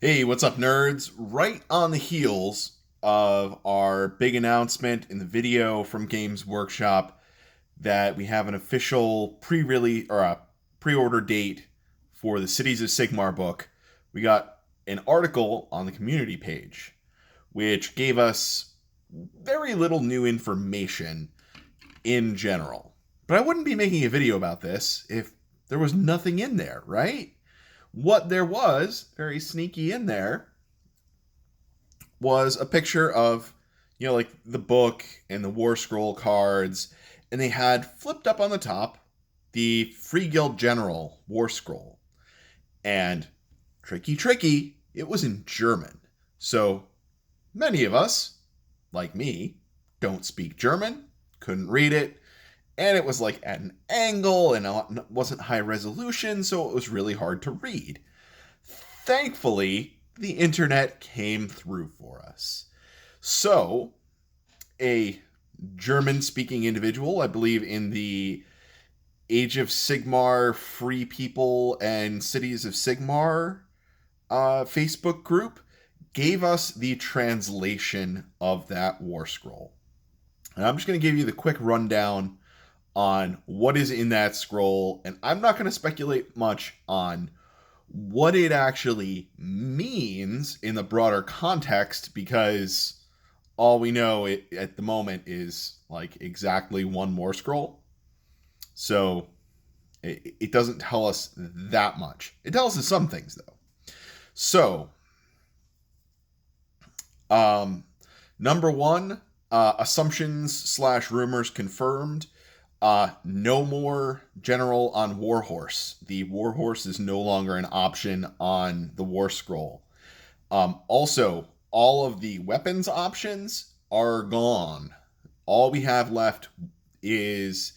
Hey, what's up, nerds? Right on the heels of our big announcement in the video from Games Workshop that we have an official pre-release or a pre-order date for the Cities of Sigmar book, we got an article on the community page which gave us very little new information in general. But I wouldn't be making a video about this if there was nothing in there, right? What there was, very sneaky in there, was a picture of, like the book and the Warscroll cards, and they had flipped up on the top the Freeguild General Warscroll. And tricky, it was in German. So many of us, like me, don't speak German, couldn't read it, and it was like at an angle and it wasn't high resolution, so it was really hard to read. Thankfully, the internet came through for us. So, a German speaking individual, I believe in the Age of Sigmar Free People and Cities of Sigmar Facebook group, gave us the translation of that Warscroll. And I'm just going to give you the quick rundown on what is in that scroll, and I'm not going to speculate much on what it actually means in the broader context, because all we know at the moment is like exactly one more scroll. So it doesn't tell us that much. It tells us some things though. So, number one, assumptions/rumors confirmed. No more general on Warhorse. The Warhorse is no longer an option on the Warscroll. Also, all of the weapons options are gone. All we have left is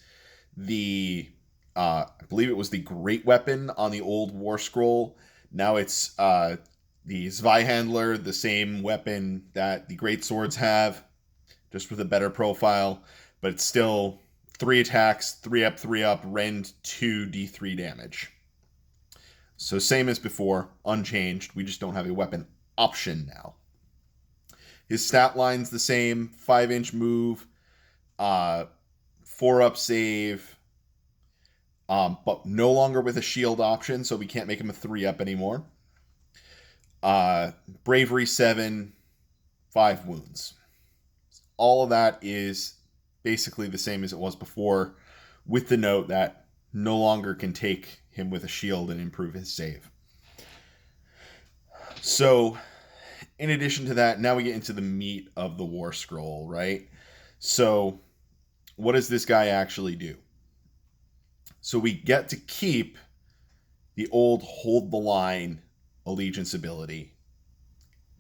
the, I believe it was the Great Weapon on the old Warscroll. Now it's the Zweihandler, the same weapon that the Great Swords have, just with a better profile, but it's still 3 attacks, 3 up, rend 2 d3 damage. So same as before, unchanged. We just don't have a weapon option now. His stat line's the same: 5-inch move, 4-up save, but no longer with a shield option, so we can't make him a 3-up anymore. Bravery 7, 5 wounds. All of that is basically the same as it was before, with the note that no longer can take him with a shield and improve his save. So, in addition to that, now we get into the meat of the Warscroll, right? So, what does this guy actually do? So we get to keep the old Hold the Line allegiance ability.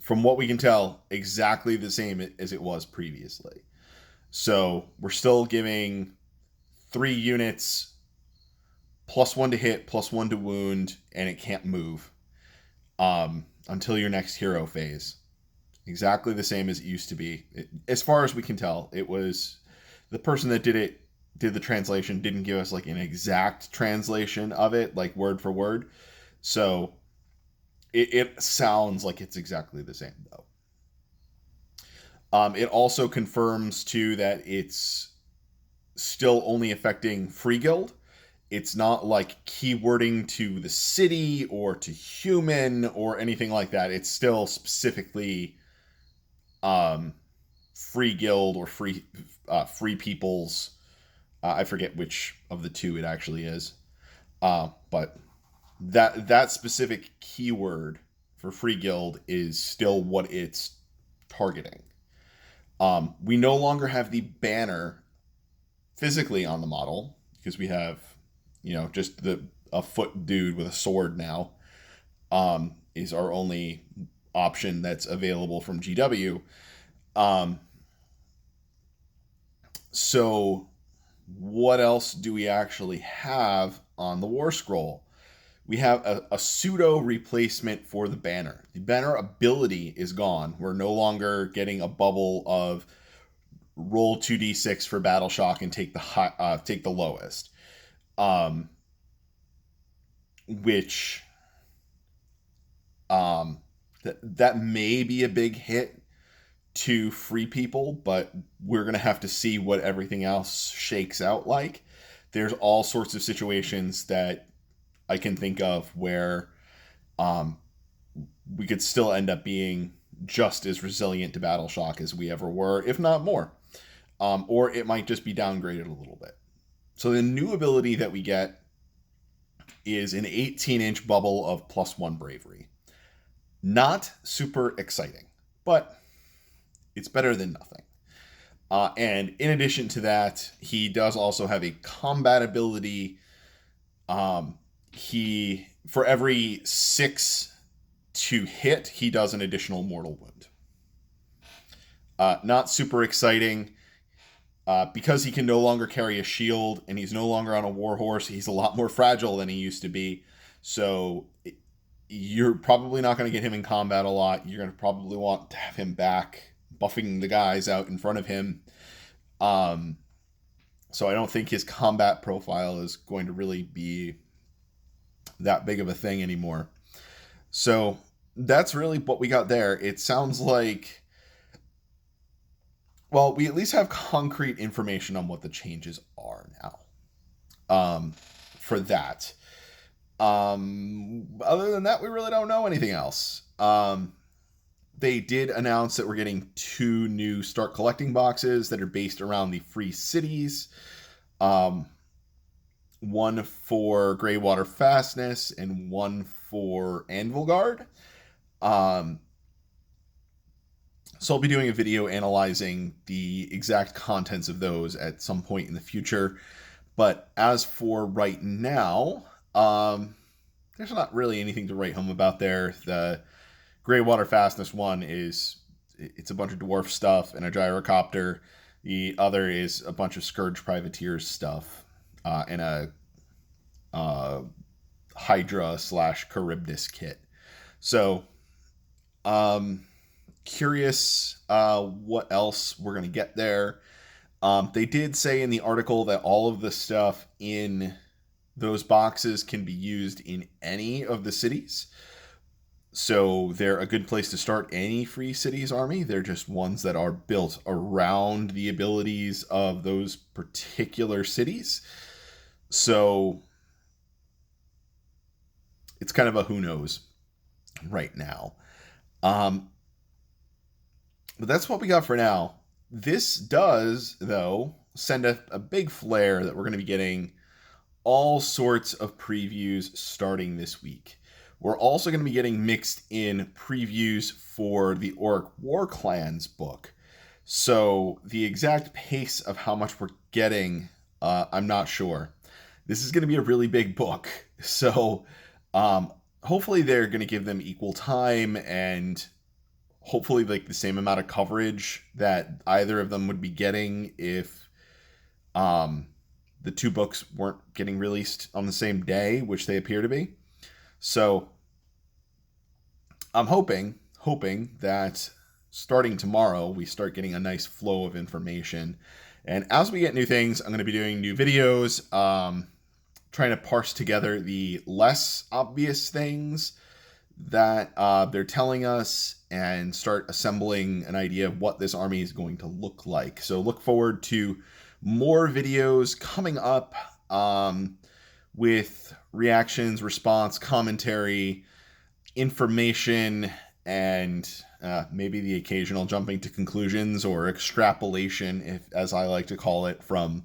From what we can tell, exactly the same as it was previously. So we're still giving 3 units, +1 to hit, +1 to wound, and it can't move until your next hero phase. Exactly the same as it used to be. As far as we can tell, it was the person that did the translation didn't give us like an exact translation of it, like word for word. So it sounds like it's exactly the same though. It also confirms too that it's still only affecting Freeguild. It's not like keywording to the city or to human or anything like that. It's still specifically Freeguild or free peoples. I forget which of the two it actually is, but that specific keyword for Freeguild is still what it's targeting. We no longer have the banner physically on the model because we have, just a foot dude with a sword now is our only option that's available from GW. So what else do we actually have on the Warscroll? We have a pseudo replacement for the banner. The banner ability is gone. We're no longer getting a bubble of roll 2d6 for battle shock and take the lowest, which that may be a big hit to free people, but we're going to have to see what everything else shakes out like. There's all sorts of situations that I can think of where um, we could still end up being just as resilient to battle shock as we ever were, if not more. Or it might just be downgraded a little bit. So the new ability that we get is an 18-inch bubble of +1 bravery. Not super exciting, but it's better than nothing. And in addition to that, he does also have a combat ability. He, for every 6 to hit, he does an additional mortal wound. Not super exciting. Because he can no longer carry a shield and he's no longer on a warhorse, he's a lot more fragile than he used to be. So you're probably not going to get him in combat a lot. You're going to probably want to have him back buffing the guys out in front of him. So I don't think his combat profile is going to really be that big of a thing anymore. So that's really what we got there. It sounds like, well, we at least have concrete information on what the changes are now. For that. Other than that, we really don't know anything else. They did announce that we're getting 2 new Start Collecting boxes that are based around the free cities. One for Greywater Fastness and one for Anvilgard. So I'll be doing a video analyzing the exact contents of those at some point in the future. But as for right now, there's not really anything to write home about there. The Greywater Fastness one it's a bunch of dwarf stuff and a gyrocopter. The other is a bunch of Scourge Privateers stuff and a Hydra / Charybdis kit. So, curious what else we're going to get there. They did say in the article that all of the stuff in those boxes can be used in any of the cities. So they're a good place to start any free cities army. They're just ones that are built around the abilities of those particular cities. So it's kind of a who knows right now. But that's what we got for now. This does, though, send a big flare that we're going to be getting all sorts of previews starting this week. We're also going to be getting mixed in previews for the Orc War Clans book. So the exact pace of how much we're getting, I'm not sure. This is going to be a really big book. So hopefully they're going to give them equal time and hopefully like the same amount of coverage that either of them would be getting if the 2 books weren't getting released on the same day, which they appear to be. So I'm hoping that starting tomorrow, we start getting a nice flow of information. And as we get new things, I'm going to be doing new videos, trying to parse together the less obvious things that they're telling us and start assembling an idea of what this army is going to look like. So look forward to more videos coming up with reactions, response, commentary, information, and maybe the occasional jumping to conclusions or extrapolation, if, as I like to call it, from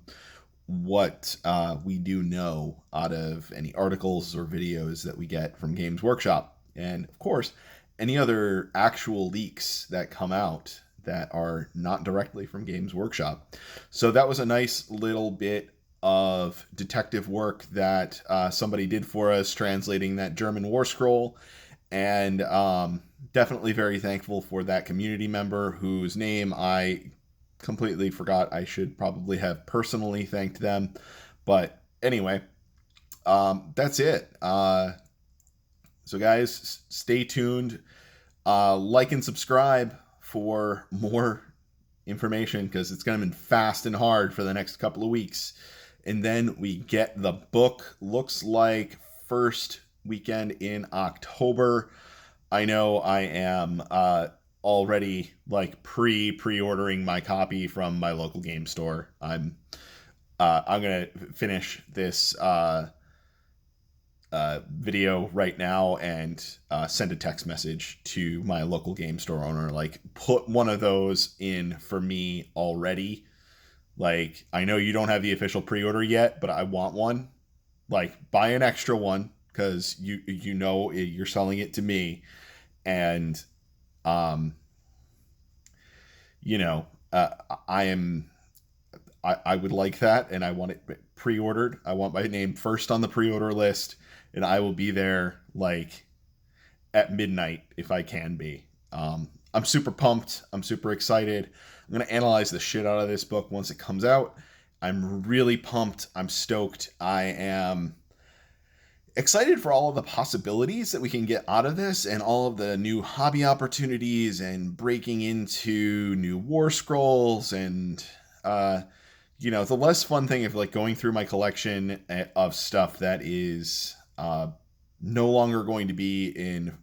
what we do know out of any articles or videos that we get from Games Workshop. And of course, any other actual leaks that come out that are not directly from Games Workshop. So that was a nice little bit of detective work that somebody did for us, translating that German Warscroll. And definitely very thankful for that community member whose name I completely forgot. I should probably have personally thanked them. But anyway, that's it. So guys, stay tuned. Like and subscribe for more information because it's going to be fast and hard for the next couple of weeks. And then we get the book. Looks like first weekend in October. I know I am already like pre-ordering my copy from my local game store. I'm gonna finish this video right now and send a text message to my local game store owner. Like, put one of those in for me already. Like, I know you don't have the official pre-order yet, but I want one. Like, buy an extra one because you know you're selling it to me, and um, you know, I am. I would like that, and I want it pre-ordered. I want my name first on the pre-order list, and I will be there like at midnight if I can be. I'm super pumped. I'm super excited. I'm gonna analyze the shit out of this book once it comes out. I'm really pumped. I'm stoked. I am excited for all of the possibilities that we can get out of this and all of the new hobby opportunities and breaking into new war scrolls and the less fun thing of like going through my collection of stuff that is no longer going to be in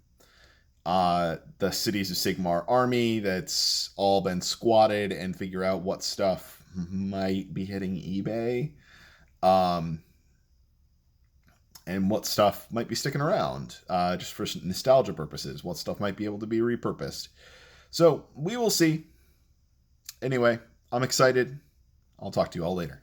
the Cities of Sigmar army that's all been squatted and figure out what stuff might be hitting eBay. Um, and what stuff might be sticking around just for nostalgia purposes, what stuff might be able to be repurposed. So we will see. Anyway, I'm excited. I'll talk to you all later.